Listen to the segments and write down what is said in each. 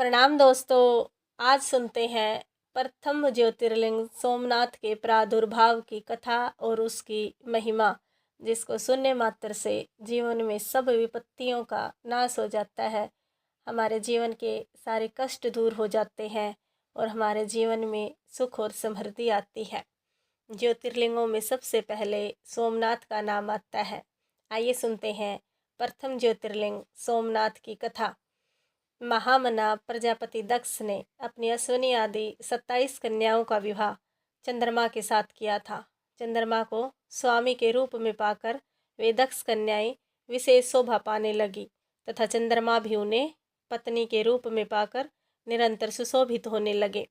प्रणाम दोस्तों। आज सुनते हैं प्रथम ज्योतिर्लिंग सोमनाथ के प्रादुर्भाव की कथा और उसकी महिमा, जिसको सुनने मात्र से जीवन में सब विपत्तियों का नाश हो जाता है। हमारे जीवन के सारे कष्ट दूर हो जाते हैं और हमारे जीवन में सुख और समृद्धि आती है। ज्योतिर्लिंगों में सबसे पहले सोमनाथ का नाम आता है। आइए सुनते हैं प्रथम ज्योतिर्लिंग सोमनाथ की कथा। महामना प्रजापति दक्ष ने अपनी अश्विनी आदि 27 कन्याओं का विवाह चंद्रमा के साथ किया था। चंद्रमा को स्वामी के रूप में पाकर वे दक्ष कन्याएं विशेष शोभा पाने लगी तथा चंद्रमा भी उन्हें पत्नी के रूप में पाकर निरंतर सुशोभित होने लगे।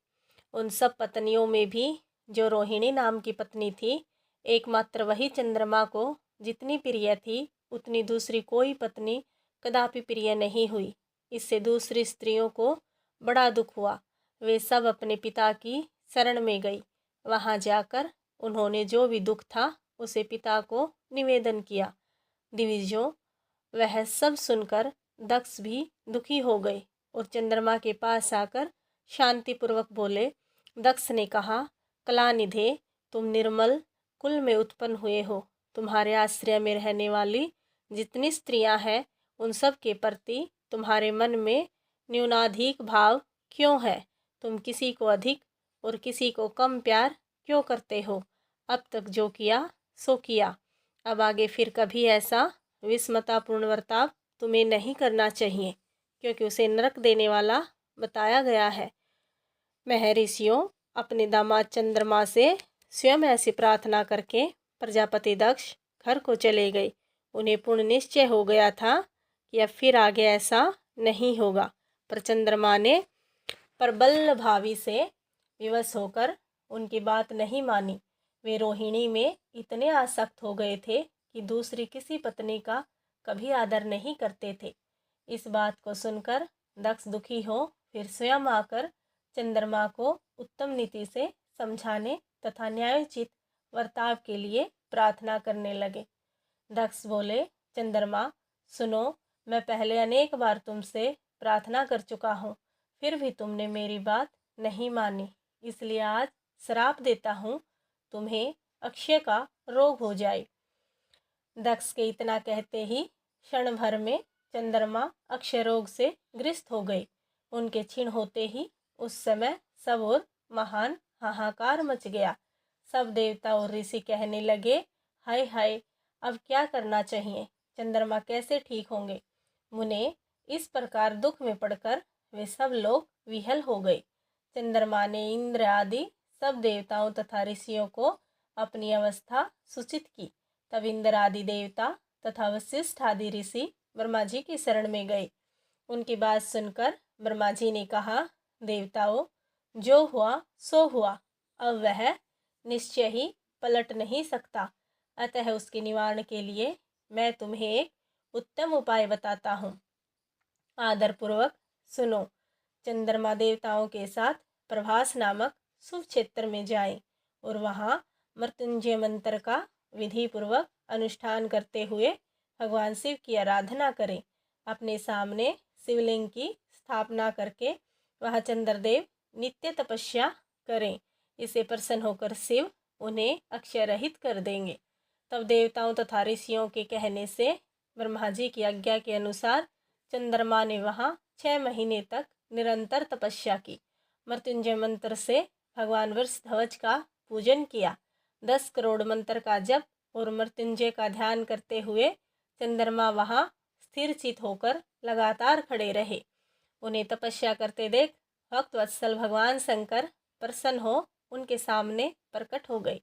उन सब पत्नियों में भी जो रोहिणी नाम की पत्नी थी, एकमात्र वही चंद्रमा को जितनी प्रिय थी उतनी दूसरी कोई पत्नी कदापि प्रिय नहीं हुई। इससे दूसरी स्त्रियों को बड़ा दुख हुआ। वे सब अपने पिता की शरण में गई। वहां जाकर उन्होंने जो भी दुख था उसे पिता को निवेदन किया। दिविजों, वह सब सुनकर दक्ष भी दुखी हो गए और चंद्रमा के पास आकर शांतिपूर्वक बोले। दक्ष ने कहा, कलानिधे, तुम निर्मल कुल में उत्पन्न हुए हो। तुम्हारे आश्रय में रहने वाली जितनी स्त्रियां हैं उन सब के प्रति तुम्हारे मन में न्यूनाधिक भाव क्यों है? तुम किसी को अधिक और किसी को कम प्यार क्यों करते हो? अब तक जो किया सो किया, अब आगे फिर कभी ऐसा विषमतापूर्ण बर्ताव तुम्हें नहीं करना चाहिए, क्योंकि उसे नरक देने वाला बताया गया है। महर्षियों अपने दामाद चंद्रमा से स्वयं ऐसी प्रार्थना करके प्रजापति दक्ष घर को चले गए। उन्हें पूर्ण निश्चय हो गया था कि अब फिर आगे ऐसा नहीं होगा, पर चंद्रमा ने प्रबल भावी से विवश होकर उनकी बात नहीं मानी। वे रोहिणी में इतने आसक्त हो गए थे कि दूसरी किसी पत्नी का कभी आदर नहीं करते थे। इस बात को सुनकर दक्ष दुखी हो फिर स्वयं आकर चंद्रमा को उत्तम नीति से समझाने तथा न्यायोचित वर्ताव के लिए प्रार्थना करने लगे। दक्ष बोले, चंद्रमा सुनो, मैं पहले अनेक बार तुमसे प्रार्थना कर चुका हूँ, फिर भी तुमने मेरी बात नहीं मानी। इसलिए आज श्राप देता हूँ, तुम्हें अक्षय का रोग हो जाए। दक्ष के इतना कहते ही क्षण भर में चंद्रमा अक्षय रोग से ग्रस्त हो गए। उनके क्षीण होते ही उस समय सब और महान हाहाकार मच गया। सब देवता और ऋषि कहने लगे, हाय हाय, अब क्या करना चाहिए? चंद्रमा कैसे ठीक होंगे? मुने इस प्रकार दुख में पड़कर वे सब लोग विहल हो गए। चंद्रमा ने इंद्र आदि सब देवताओं तथा ऋषियों को अपनी अवस्था सूचित की। तब इंद्र आदि देवता तथा वशिष्ठ आदि ऋषि ब्रह्मा जी की शरण में गए। उनकी बात सुनकर ब्रह्मा जी ने कहा, देवताओं, जो हुआ सो हुआ, अब वह निश्चय ही पलट नहीं सकता। अतः उसके निवारण के लिए मैं तुम्हें एक उत्तम उपाय बताता हूँ। आदरपूर्वक सुनो। चंद्रमा देवताओं के साथ प्रभास नामक शुभ क्षेत्र में जाएं और वहाँ मृत्युंजय मंत्र का विधि पूर्वक अनुष्ठान करते हुए भगवान शिव की आराधना करें। अपने सामने शिवलिंग की स्थापना करके वह चंद्रदेव नित्य तपस्या करें। इसे प्रसन्न होकर शिव उन्हें अक्षय रहित कर देंगे। तब देवताओं तथा ऋषियों के कहने से ब्रह्मा जी की आज्ञा के अनुसार चंद्रमा ने वहाँ 6 महीने तक निरंतर तपस्या की। मृत्युंजय मंत्र से भगवान वृषध्वज का पूजन किया। 10 करोड़ मंत्र का जप और मृत्युंजय का ध्यान करते हुए चंद्रमा वहाँ स्थिर चित होकर लगातार खड़े रहे। उन्हें तपस्या करते देख भक्त वत्सल भगवान शंकर प्रसन्न हो उनके सामने प्रकट हो गए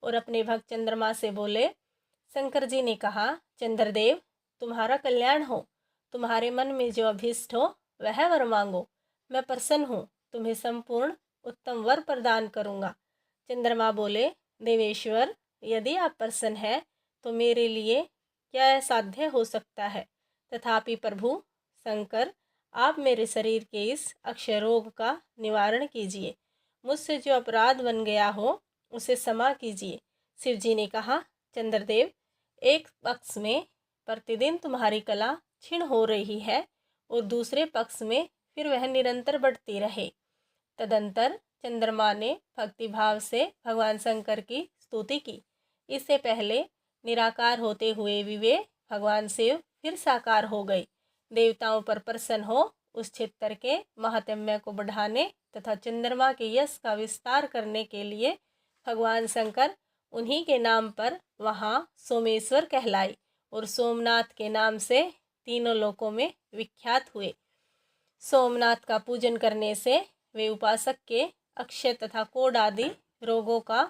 और अपने भक्त चंद्रमा से बोले। शंकर जी ने कहा, चंद्रदेव, तुम्हारा कल्याण हो। तुम्हारे मन में जो अभीष्ट हो वह वर मांगो। मैं प्रसन्न हूँ, तुम्हें संपूर्ण उत्तम वर प्रदान करूँगा। चंद्रमा बोले, देवेश्वर, यदि आप प्रसन्न हैं तो मेरे लिए क्या असाध्य हो सकता है? तथापि प्रभु शंकर, आप मेरे शरीर के इस अक्षय रोग का निवारण कीजिए। मुझसे जो अपराध बन गया हो उसे क्षमा कीजिए। शिव जी ने कहा, चंद्रदेव, एक पक्ष में प्रतिदिन तुम्हारी कला क्षीण हो रही है और दूसरे पक्ष में फिर वह निरंतर बढ़ती रहे। तदंतर चंद्रमा ने भक्तिभाव से भगवान शंकर की स्तुति की। इससे पहले निराकार होते हुए भी वे भगवान शिव फिर साकार हो गए। देवताओं पर प्रसन्न हो उस क्षेत्र के महात्म्य को बढ़ाने तथा चंद्रमा के यश का विस्तार करने के लिए भगवान शंकर उन्हीं के नाम पर वहाँ सोमेश्वर कहलाए और सोमनाथ के नाम से तीनों लोकों में विख्यात हुए। सोमनाथ का पूजन करने से वे उपासक के अक्षय तथा कोढ़ आदि रोगों का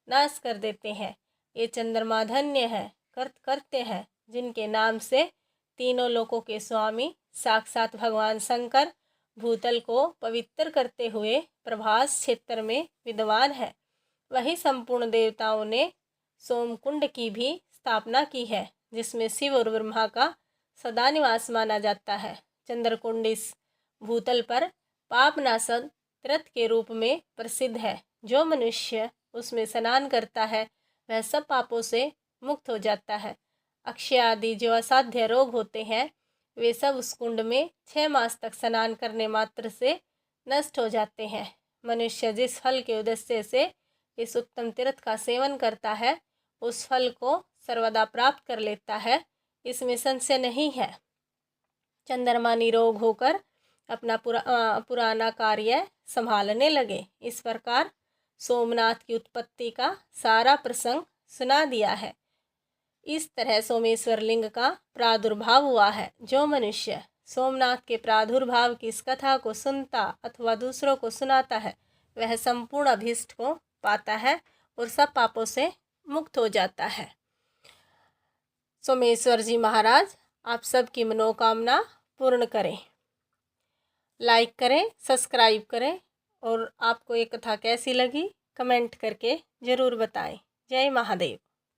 नाश कर देते हैं। ये चंद्रमा धन्य है, करते हैं जिनके नाम से तीनों लोकों के स्वामी साक्षात भगवान शंकर भूतल को पवित्र करते हुए प्रभास क्षेत्र में विद्वान है। वही संपूर्ण देवताओं ने सोमकुंड की भी स्थापना की है, जिसमें शिव और ब्रह्मा का सदा निवास माना जाता है। चंद्रकुंड इस भूतल पर पापनाशक तीर्थ के रूप में प्रसिद्ध है। जो मनुष्य उसमें स्नान करता है वह सब पापों से मुक्त हो जाता है। अक्षय आदि जो असाध्य रोग होते हैं वे सब उस कुंड में 6 मास तक स्नान करने मात्र से नष्ट हो जाते हैं। मनुष्य जिस फल के उद्देश्य से इस उत्तम तीर्थ का सेवन करता है उस फल को सर्वदा प्राप्त कर लेता है, इसमें संशय नहीं है। चंद्रमा निरोग होकर अपना पुराना कार्य संभालने लगे। इस प्रकार सोमनाथ की उत्पत्ति का सारा प्रसंग सुना दिया है। इस तरह सोमेश्वर लिंग का प्रादुर्भाव हुआ है। जो मनुष्य सोमनाथ के प्रादुर्भाव की इस कथा को सुनता अथवा दूसरों को सुनाता है वह संपूर्ण अभीष्ट को पाता है और सब पापों से मुक्त हो जाता है। सोमेश्वर जी महाराज आप सबकी मनोकामना पूर्ण करें। लाइक करें, सब्सक्राइब करें और आपको ये कथा कैसी लगी कमेंट करके ज़रूर बताएं। जय महादेव।